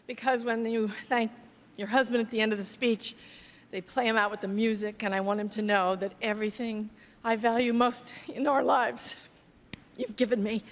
because when you thank your husband at the end of the speech, they play him out with the music, and I want him to know that everything I value most in our lives, you've given me.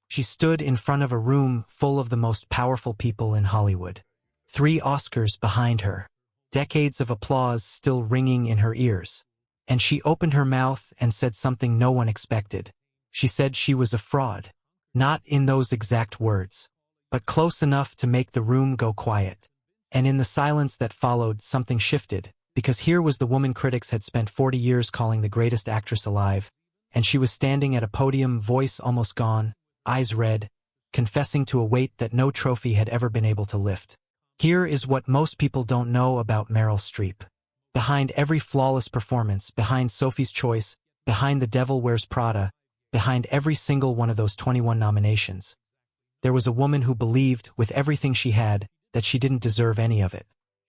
She stood in front of a room full of the most powerful people in Hollywood. 3 Oscars behind her, decades of applause still ringing in her ears. And she opened her mouth and said something no one expected. She said she was a fraud. Not in those exact words, but close enough to make the room go quiet. And in the silence that followed, something shifted, because here was the woman critics had spent 40 years calling the greatest actress alive, and she was standing at a podium, voice almost gone, eyes red, confessing to a weight that no trophy had ever been able to lift. Here is what most people don't know about Meryl Streep. Behind every flawless performance, behind Sophie's Choice, behind The Devil Wears Prada, behind every single one of those 21 nominations, there was a woman who believed, with everything she had, that she didn't deserve any of it.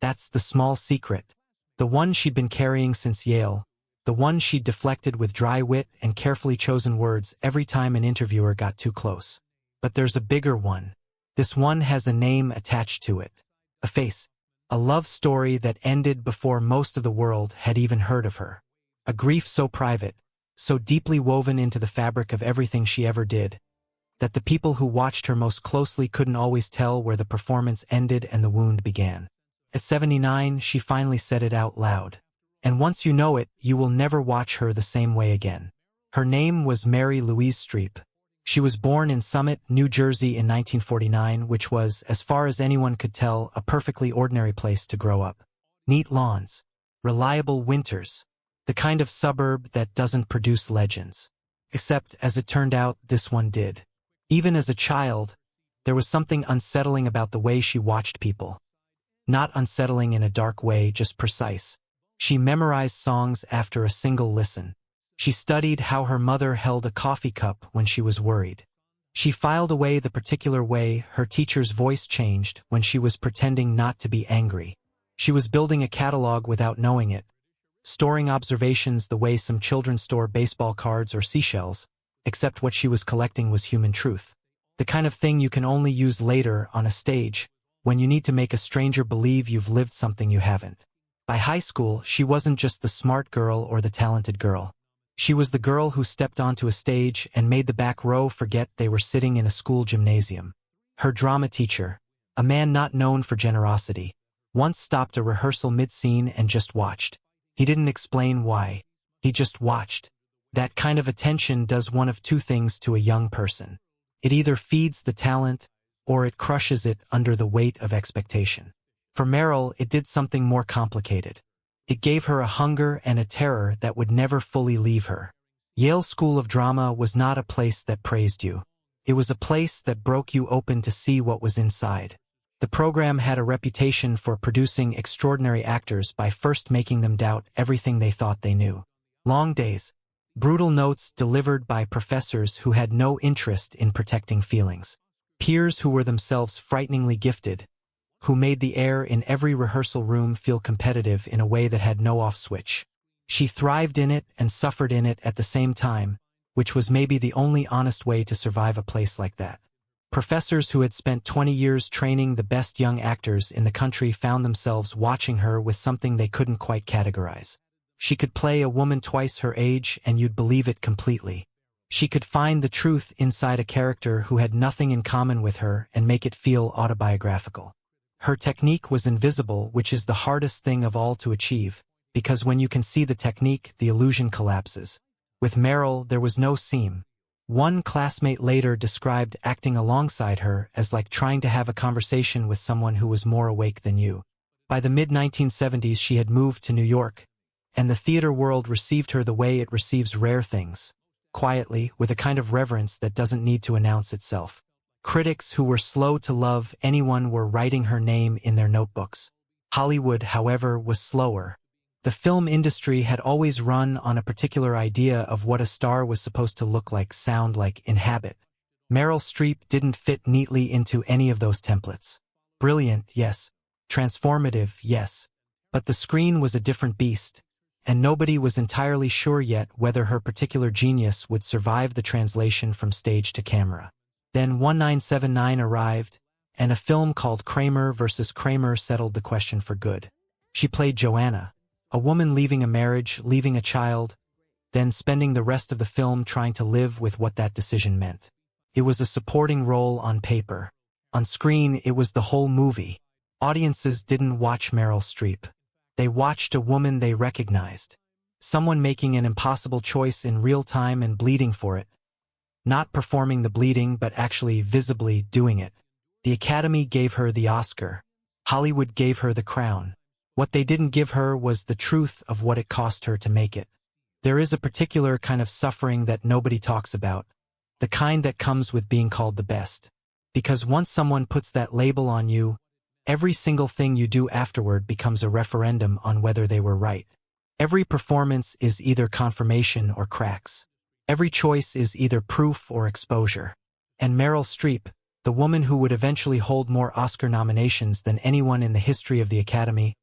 That's the small secret. The one she'd been carrying since Yale, the one she'd deflected with dry wit and carefully chosen words every time an interviewer got too close. But there's a bigger one. This one has a name attached to it. A face. A love story that ended before most of the world had even heard of her. A grief so private, so deeply woven into the fabric of everything she ever did, that the people who watched her most closely couldn't always tell where the performance ended and the wound began. At 79, she finally said it out loud. And once you know it, you will never watch her the same way again. Her name was Mary Louise Streep. She was born in Summit, New Jersey in 1949, which was, as far as anyone could tell, a perfectly ordinary place to grow up. Neat lawns, reliable winters, the kind of suburb that doesn't produce legends. Except, as it turned out, this one did. Even as a child, there was something unsettling about the way she watched people. Not unsettling in a dark way, just precise. She memorized songs after a single listen. She studied how her mother held a coffee cup when she was worried. She filed away the particular way her teacher's voice changed when she was pretending not to be angry. She was building a catalog without knowing it, storing observations the way some children store baseball cards or seashells, except what she was collecting was human truth. The kind of thing you can only use later on a stage, when you need to make a stranger believe you've lived something you haven't. By high school, she wasn't just the smart girl or the talented girl. She was the girl who stepped onto a stage and made the back row forget they were sitting in a school gymnasium. Her drama teacher, a man not known for generosity, once stopped a rehearsal mid-scene and just watched. He didn't explain why. He just watched. That kind of attention does one of 2 things to a young person. It either feeds the talent, or it crushes it under the weight of expectation. For Meryl, it did something more complicated. It gave her a hunger and a terror that would never fully leave her. Yale School of Drama was not a place that praised you. It was a place that broke you open to see what was inside. The program had a reputation for producing extraordinary actors by first making them doubt everything they thought they knew. Long days, brutal notes delivered by professors who had no interest in protecting feelings. Peers who were themselves frighteningly gifted, who made the air in every rehearsal room feel competitive in a way that had no off switch. She thrived in it and suffered in it at the same time, which was maybe the only honest way to survive a place like that. Professors who had spent 20 years training the best young actors in the country found themselves watching her with something they couldn't quite categorize. She could play a woman twice her age and you'd believe it completely. She could find the truth inside a character who had nothing in common with her and make it feel autobiographical. Her technique was invisible, which is the hardest thing of all to achieve, because when you can see the technique, the illusion collapses. With Meryl, there was no seam. One classmate later described acting alongside her as like trying to have a conversation with someone who was more awake than you. By the mid-1970s, she had moved to New York, and the theater world received her the way it receives rare things, quietly, with a kind of reverence that doesn't need to announce itself. Critics who were slow to love anyone were writing her name in their notebooks. Hollywood, however, was slower. The film industry had always run on a particular idea of what a star was supposed to look like, sound like, inhabit. Meryl Streep didn't fit neatly into any of those templates. Brilliant, yes. Transformative, yes. But the screen was a different beast, and nobody was entirely sure yet whether her particular genius would survive the translation from stage to camera. Then 1979 arrived, and a film called Kramer vs. Kramer settled the question for good. She played Joanna, a woman leaving a marriage, leaving a child, then spending the rest of the film trying to live with what that decision meant. It was a supporting role on paper. On screen, it was the whole movie. Audiences didn't watch Meryl Streep. They watched a woman they recognized. Someone making an impossible choice in real time and bleeding for it. Not performing the bleeding, but actually visibly doing it. The Academy gave her the Oscar. Hollywood gave her the crown. What they didn't give her was the truth of what it cost her to make it. There is a particular kind of suffering that nobody talks about. The kind that comes with being called the best. Because once someone puts that label on you, every single thing you do afterward becomes a referendum on whether they were right. Every performance is either confirmation or cracks. Every choice is either proof or exposure. And Meryl Streep, the woman who would eventually hold more Oscar nominations than anyone in the history of the Academy,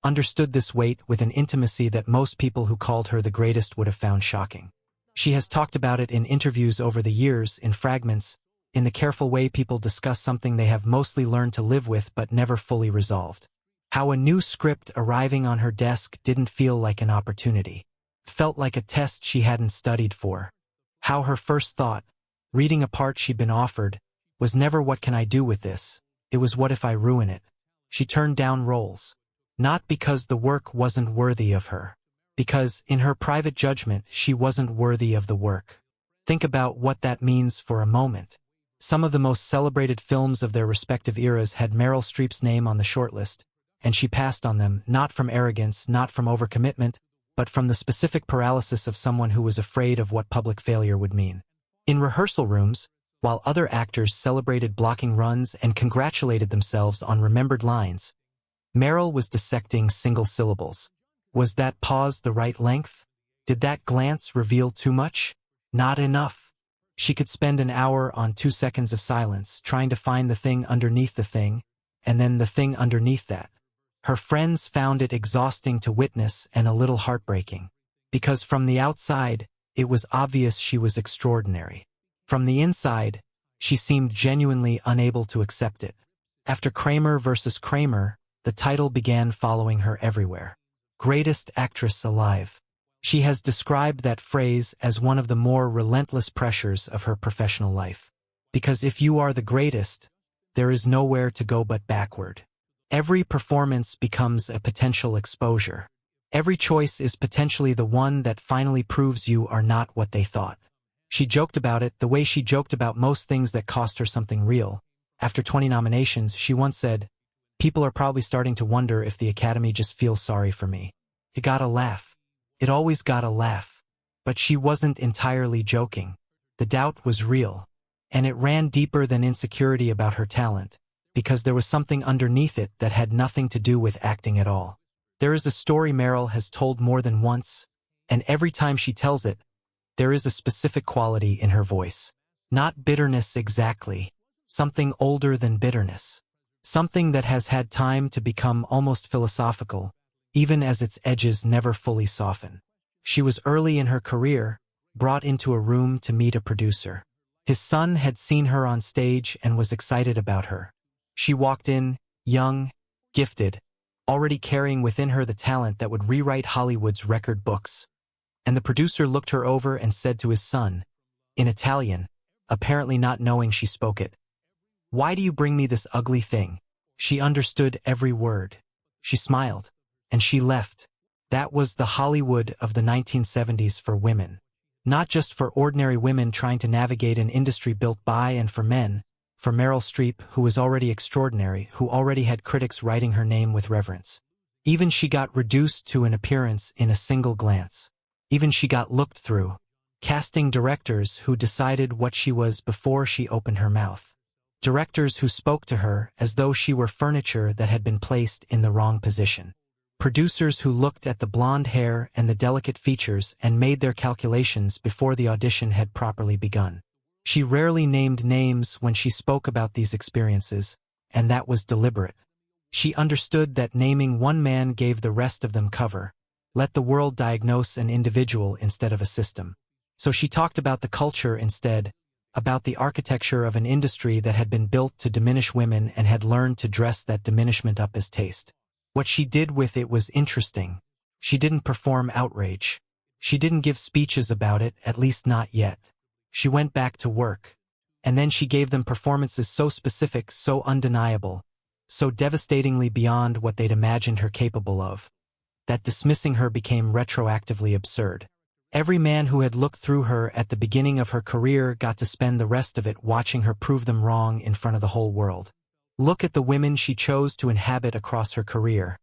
understood this weight with an intimacy that most people who called her the greatest would have found shocking. She has talked about it in interviews over the years, in fragments, in the careful way people discuss something they have mostly learned to live with but never fully resolved. How a new script arriving on her desk didn't feel like an opportunity. Felt like a test she hadn't studied for. How her first thought, reading a part she'd been offered, was never what can I do with this, it was what if I ruin it. She turned down roles. Not because the work wasn't worthy of her. Because, in her private judgment, she wasn't worthy of the work. Think about what that means for a moment. Some of the most celebrated films of their respective eras had Meryl Streep's name on the shortlist, and she passed on them, not from arrogance, not from overcommitment, but from the specific paralysis of someone who was afraid of what public failure would mean. In rehearsal rooms, while other actors celebrated blocking runs and congratulated themselves on remembered lines, Meryl was dissecting single syllables. Was that pause the right length? Did that glance reveal too much? Not enough. She could spend an hour on 2 seconds of silence, trying to find the thing underneath the thing, and then the thing underneath that. Her friends found it exhausting to witness and a little heartbreaking. Because from the outside, it was obvious she was extraordinary. From the inside, she seemed genuinely unable to accept it. After Kramer vs. Kramer, the title began following her everywhere. Greatest actress alive. She has described that phrase as one of the more relentless pressures of her professional life. Because if you are the greatest, there is nowhere to go but backward. Every performance becomes a potential exposure. Every choice is potentially the one that finally proves you are not what they thought. She joked about it the way she joked about most things that cost her something real. After 20 nominations, she once said, "People are probably starting to wonder if the Academy just feels sorry for me." It got a laugh. It always got a laugh. But she wasn't entirely joking. The doubt was real. And it ran deeper than insecurity about her talent, because there was something underneath it that had nothing to do with acting at all. There is a story Meryl has told more than once, and every time she tells it, there is a specific quality in her voice. Not bitterness exactly. Something older than bitterness. Something that has had time to become almost philosophical, even as its edges never fully soften. She was early in her career, brought into a room to meet a producer. His son had seen her on stage and was excited about her. She walked in, young, gifted, already carrying within her the talent that would rewrite Hollywood's record books. And the producer looked her over and said to his son, in Italian, apparently not knowing she spoke it, "Why do you bring me this ugly thing?" She understood every word. She smiled, and she left. That was the Hollywood of the 1970s for women. Not just for ordinary women trying to navigate an industry built by and for men, for Meryl Streep, who was already extraordinary, who already had critics writing her name with reverence. Even she got reduced to an appearance in a single glance. Even she got looked through. Casting directors who decided what she was before she opened her mouth. Directors who spoke to her as though she were furniture that had been placed in the wrong position. Producers who looked at the blonde hair and the delicate features and made their calculations before the audition had properly begun. She rarely named names when she spoke about these experiences, and that was deliberate. She understood that naming one man gave the rest of them cover. Let the world diagnose an individual instead of a system. So she talked about the culture instead, about the architecture of an industry that had been built to diminish women and had learned to dress that diminishment up as taste. What she did with it was interesting. She didn't perform outrage. She didn't give speeches about it, at least not yet. She went back to work. And then she gave them performances so specific, so undeniable, so devastatingly beyond what they'd imagined her capable of, that dismissing her became retroactively absurd. Every man who had looked through her at the beginning of her career got to spend the rest of it watching her prove them wrong in front of the whole world. Look at the women she chose to inhabit across her career.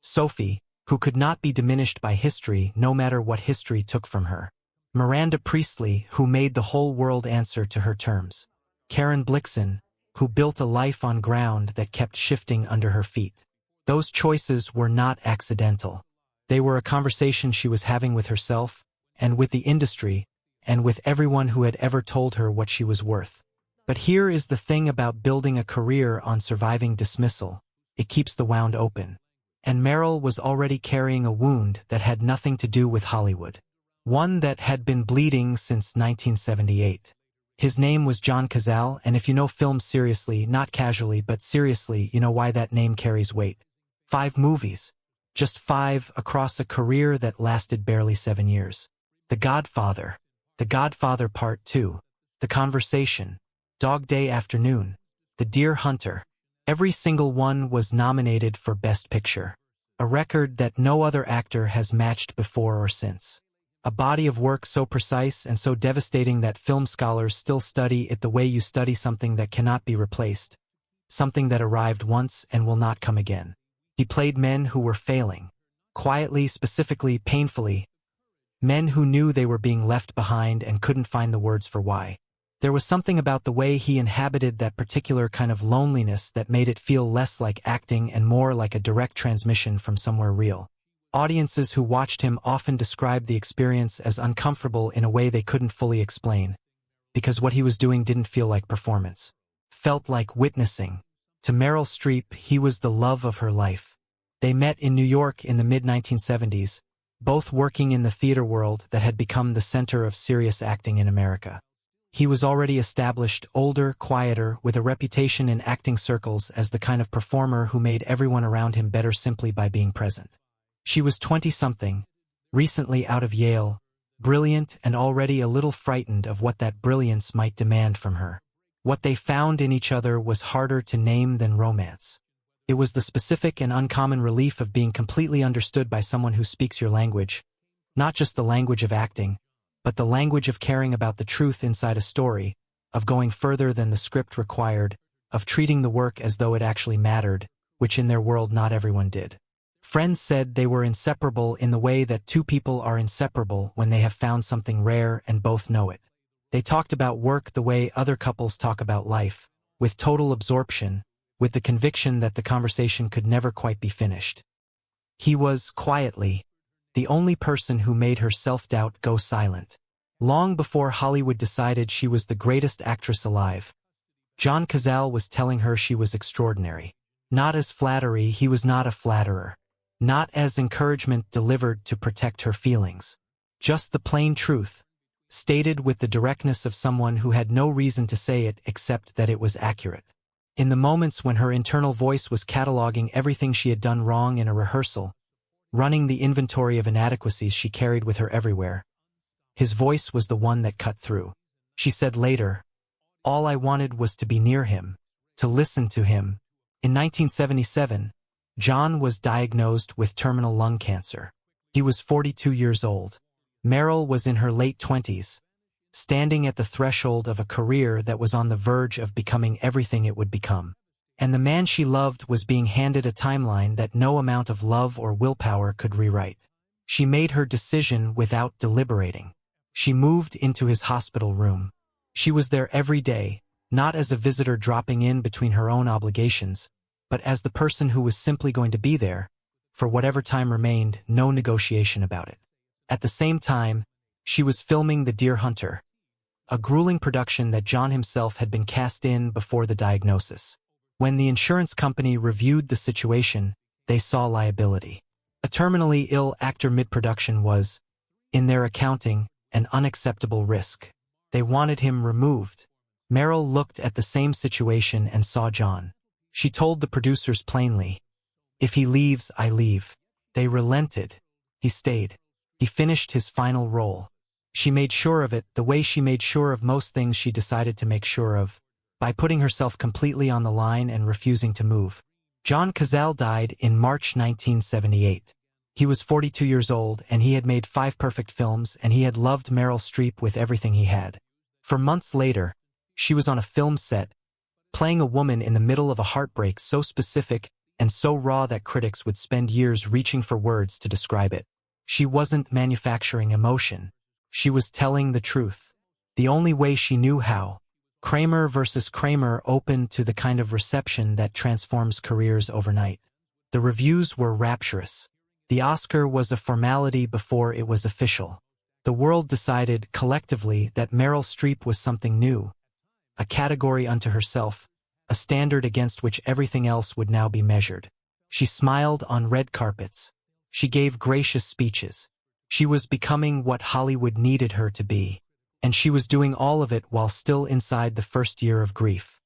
Sophie, who could not be diminished by history no matter what history took from her. Miranda Priestley, who made the whole world answer to her terms. Karen Blixen, who built a life on ground that kept shifting under her feet. Those choices were not accidental. They were a conversation she was having with herself, and with the industry, and with everyone who had ever told her what she was worth. But here is the thing about building a career on surviving dismissal. It keeps the wound open. And Meryl was already carrying a wound that had nothing to do with Hollywood. One that had been bleeding since 1978. His name was John Cazale, and if you know film seriously, not casually but seriously, you know why that name carries weight. 5 movies. Just 5 across a career that lasted barely 7 years. The Godfather. The Godfather Part 2. The Conversation. Dog Day Afternoon. The Deer Hunter. Every single one was nominated for Best Picture. A record that no other actor has matched before or since. A body of work so precise and so devastating that film scholars still study it the way you study something that cannot be replaced. Something that arrived once and will not come again. He played men who were failing. Quietly, specifically, painfully. Men who knew they were being left behind and couldn't find the words for why. There was something about the way he inhabited that particular kind of loneliness that made it feel less like acting and more like a direct transmission from somewhere real. Audiences who watched him often described the experience as uncomfortable in a way they couldn't fully explain, because what he was doing didn't feel like performance. Felt like witnessing. To Meryl Streep, he was the love of her life. They met in New York in the mid-1970s, both working in the theater world that had become the center of serious acting in America. He was already established, older, quieter, with a reputation in acting circles as the kind of performer who made everyone around him better simply by being present. She was 20-something, recently out of Yale, brilliant and already a little frightened of what that brilliance might demand from her. What they found in each other was harder to name than romance. It was the specific and uncommon relief of being completely understood by someone who speaks your language, not just the language of acting, but the language of caring about the truth inside a story, of going further than the script required, of treating the work as though it actually mattered, which in their world not everyone did. Friends said they were inseparable in the way that 2 people are inseparable when they have found something rare and both know it. They talked about work the way other couples talk about life, with total absorption, with the conviction that the conversation could never quite be finished. He was, quietly, the only person who made her self-doubt go silent. Long before Hollywood decided she was the greatest actress alive, John Cazale was telling her she was extraordinary. Not as flattery, he was not a flatterer. Not as encouragement delivered to protect her feelings. Just the plain truth, stated with the directness of someone who had no reason to say it except that it was accurate. In the moments when her internal voice was cataloging everything she had done wrong in a rehearsal, running the inventory of inadequacies she carried with her everywhere, his voice was the one that cut through. She said later, "All I wanted was to be near him, to listen to him." In 1977, John was diagnosed with terminal lung cancer. He was 42 years old. Meryl was in her late 20s, standing at the threshold of a career that was on the verge of becoming everything it would become. And the man she loved was being handed a timeline that no amount of love or willpower could rewrite. She made her decision without deliberating. She moved into his hospital room. She was there every day, not as a visitor dropping in between her own obligations, but as the person who was simply going to be there, for whatever time remained, no negotiation about it. At the same time, she was filming The Deer Hunter, a grueling production that John himself had been cast in before the diagnosis. When the insurance company reviewed the situation, they saw liability. A terminally ill actor mid-production was, in their accounting, an unacceptable risk. They wanted him removed. Meryl looked at the same situation and saw John. She told the producers plainly, "If he leaves, I leave." They relented. He stayed. He finished his final role. She made sure of it the way she made sure of most things she decided to make sure of, by putting herself completely on the line and refusing to move. John Cazale died in March 1978. He was 42 years old, and he had made 5 perfect films, and he had loved Meryl Streep with everything he had. For months later, she was on a film set, playing a woman in the middle of a heartbreak so specific and so raw that critics would spend years reaching for words to describe it. She wasn't manufacturing emotion. She was telling the truth. The only way she knew how. Kramer versus Kramer opened to the kind of reception that transforms careers overnight. The reviews were rapturous. The Oscar was a formality before it was official. The world decided, collectively, that Meryl Streep was something new, a category unto herself, a standard against which everything else would now be measured. She smiled on red carpets. She gave gracious speeches. She was becoming what Hollywood needed her to be, and she was doing all of it while still inside the first year of grief.